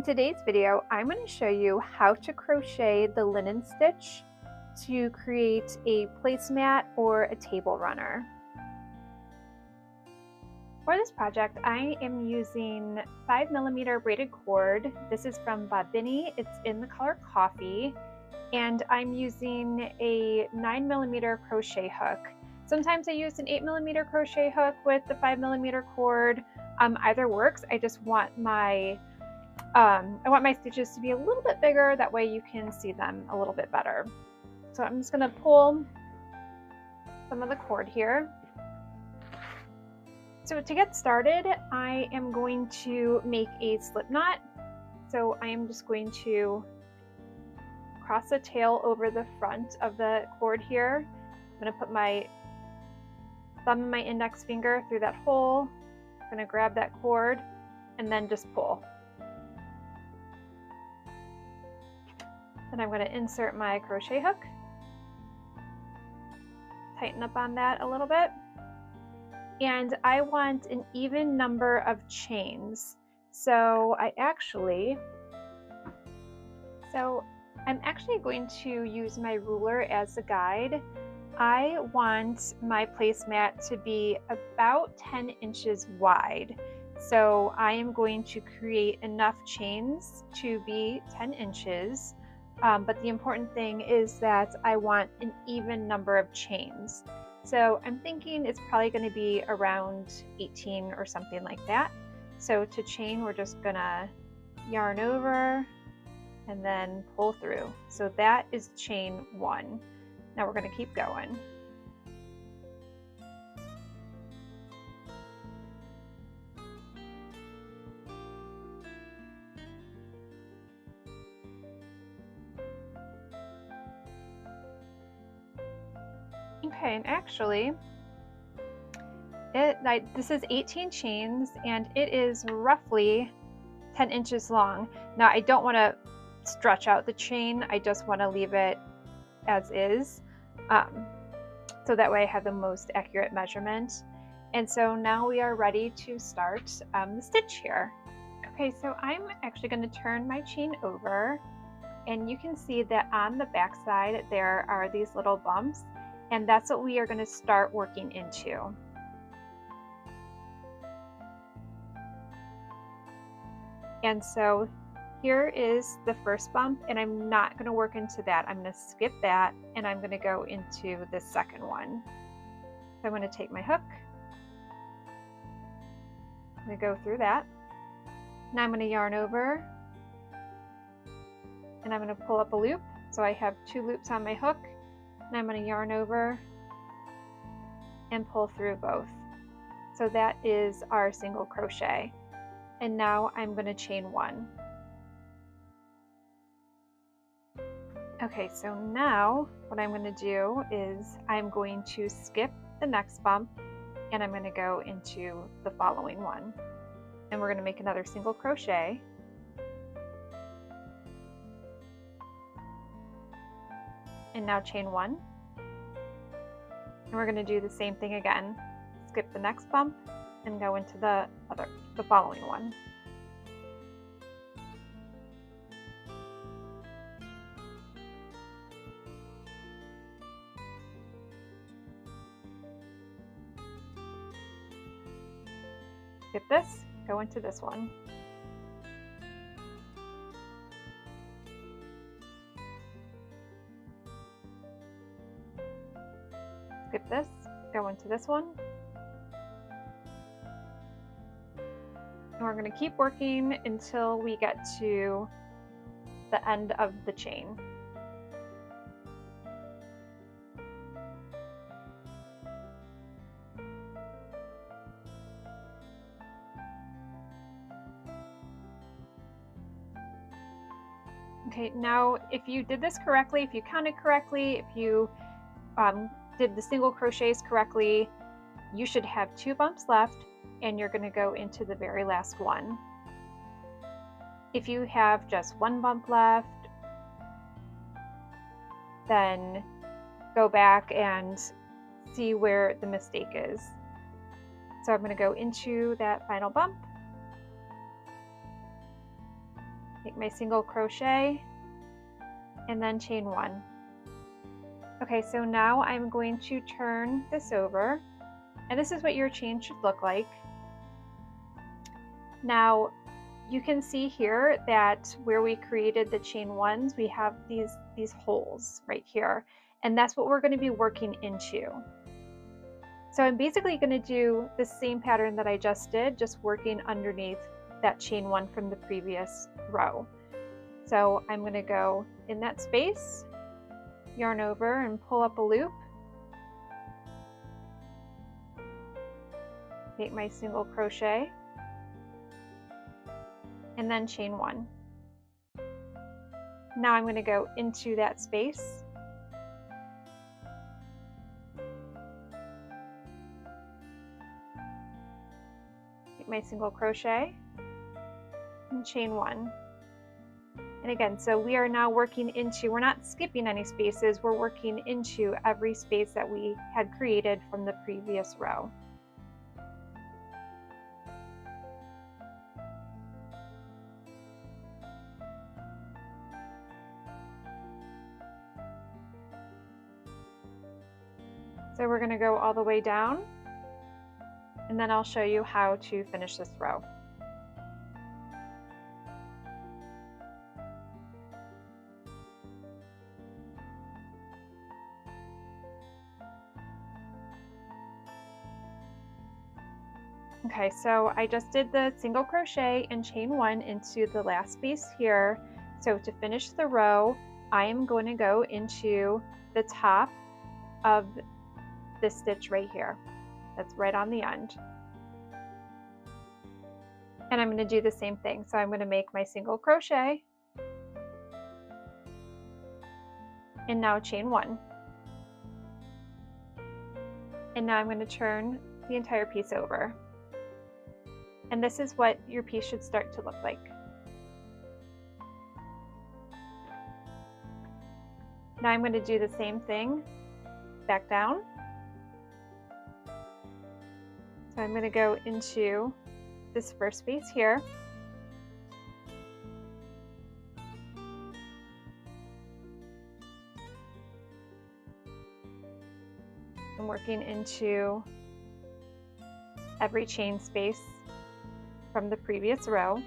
In today's video, I'm going to show you how to crochet the linen stitch to create a placemat or a table runner. For this project, I am using 5mm braided cord. This is from Bobini. It's in the color coffee, and I'm using a 9mm crochet hook. Sometimes I use an 8mm crochet hook with the 5mm cord. Either works. I just want my stitches to be a little bit bigger, that way you can see them a little bit better. So I'm just going to pull some of the cord here. So to get started, I am going to make a slip knot. So I am just going to cross the tail over the front of the cord here. I'm going to put my thumb and my index finger through that hole. I'm going to grab that cord and then just pull. Then I'm going to insert my crochet hook, tighten up on that a little bit, and I want an even number of chains. So I'm actually going to use my ruler as a guide. I want my placemat to be about 10 inches wide. So I am going to create enough chains to be 10 inches. But the important thing is that I want an even number of chains. So I'm thinking it's probably going to be around 18 or something like that. So to chain, we're just going to yarn over and then pull through. So that is chain 1. Now we're going to keep going. Okay, and actually, this is 18 chains, and it is roughly 10 inches long. Now, I don't want to stretch out the chain. I just want to leave it as is, so that way I have the most accurate measurement. And so now we are ready to start the stitch here. Okay, so I'm actually going to turn my chain over, and you can see that on the back side there are these little bumps. And that's what we are going to start working into. And so here is the first bump, and I'm not going to work into that. I'm going to skip that, and I'm going to go into the second one. So I'm going to take my hook. I'm going to go through that. Now I'm going to yarn over, and I'm going to pull up a loop. So I have 2 loops on my hook. And I'm going to yarn over and pull through both. So that is our single crochet. And now I'm going to chain 1. Okay, so now what I'm going to do is I'm going to skip the next bump, and I'm going to go into the following one. And we're going to make another single crochet. And now chain 1, and we're going to do the same thing again. Skip the next bump and go into the following one. Skip this, go into this one. Skip this, go into this one. And we're going to keep working until we get to the end of the chain. Okay, now if you did this correctly, if you counted correctly, if you did the single crochets correctly, you should have 2 bumps left, and you're going to go into the very last one. If you have just 1 bump left, then go back and see where the mistake is. So I'm going to go into that final bump, make my single crochet, and then chain 1. Okay, so now I'm going to turn this over, and this is what your chain should look like. Now you can see here that where we created the chain 1s, we have these holes right here, and that's what we're going to be working into. So I'm basically going to do the same pattern that I just did, just working underneath that chain 1 from the previous row. So I'm going to go in that space, yarn over and pull up a loop, make my single crochet, and then chain 1. Now I'm going to go into that space, make my single crochet, and chain 1. And again, so we are now working into, we're not skipping any spaces, we're working into every space that we had created from the previous row. So we're going to go all the way down, and then I'll show you how to finish this row. Okay, so I just did the single crochet and chain 1 into the last space here. So to finish the row, I am going to go into the top of this stitch right here. That's right on the end. And I'm going to do the same thing. So I'm going to make my single crochet, and now chain 1. And now I'm going to turn the entire piece over. And this is what your piece should start to look like. Now I'm going to do the same thing back down. So I'm going to go into this first space here. I'm working into every chain space from the previous row.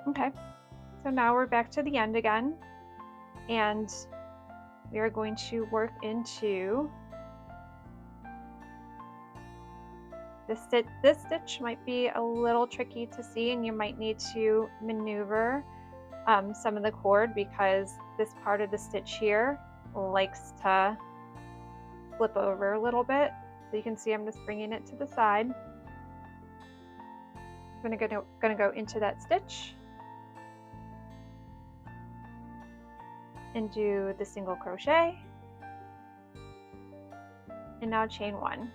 Okay, so now we're back to the end again, and we are going to work into this stitch. This stitch might be a little tricky to see, and you might need to maneuver some of the cord, because this part of the stitch here likes to flip over a little bit. So you can see I'm just bringing it to the side. I'm gonna go into that stitch and do the single crochet, and now chain 1.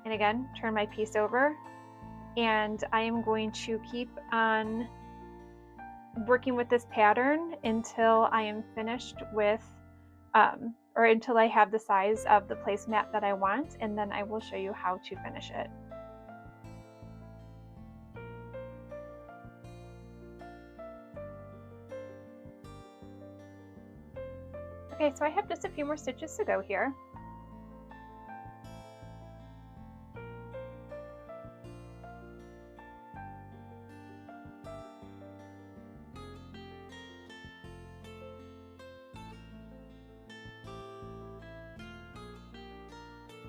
And again, turn my piece over, and I am going to keep on working with this pattern until I am finished with, or until I have the size of the placemat that I want, and then I will show you how to finish it. Okay, so I have just a few more stitches to go here.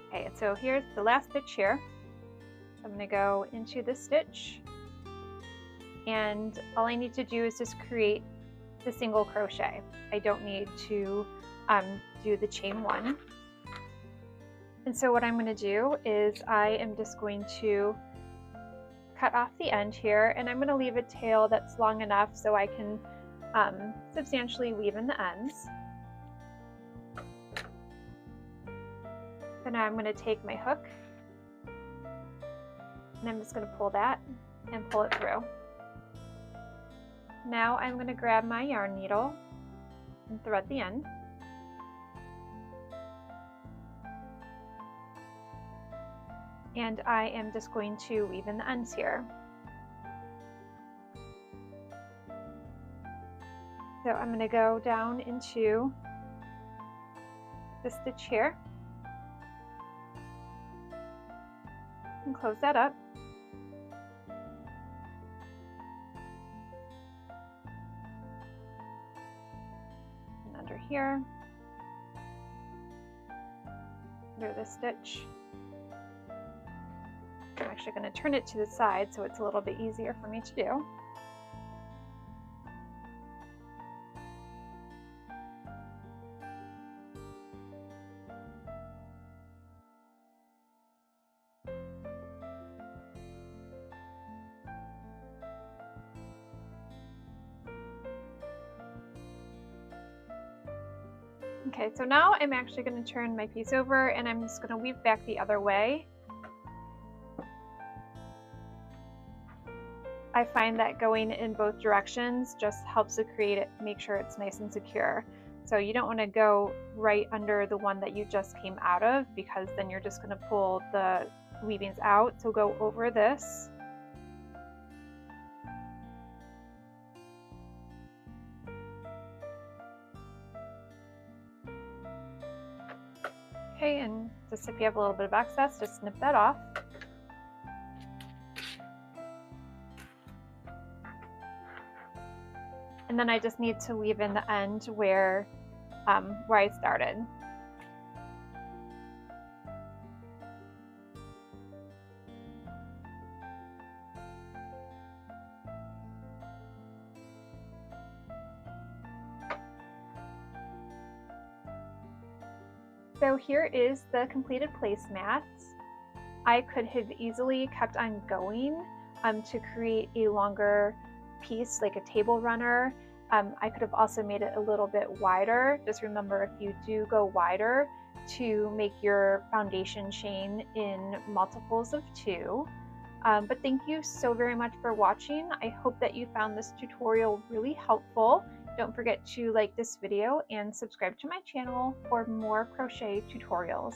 Okay, and so here's the last stitch here. I'm going to go into this stitch, and all I need to do is just create the single crochet. I don't need to do the chain 1. And so what I'm going to do is I am just going to cut off the end here, and I'm going to leave a tail that's long enough so I can substantially weave in the ends. So now I'm going to take my hook and I'm just going to pull that and pull it through. Now I'm going to grab my yarn needle and thread the end. And I am just going to weave in the ends here. So I'm going to go down into the stitch here and close that up. And under here, under this stitch. I'm actually going to turn it to the side so it's a little bit easier for me to do. Okay, so now I'm actually going to turn my piece over and I'm just going to weave back the other way. I find that going in both directions just helps to create it, make sure it's nice and secure. So you don't want to go right under the one that you just came out of, because then you're just going to pull the weavings out. So go over this. Okay, and just if you have a little bit of excess, just snip that off. And then I just need to weave in the end where I started. So here is the completed placemat. I could have easily kept on going to create a longer piece, like a table runner. I could have also made it a little bit wider. Just remember, if you do go wider, to make your foundation chain in multiples of 2. But thank you so very much for watching. I hope that you found this tutorial really helpful. Don't forget to like this video and subscribe to my channel for more crochet tutorials.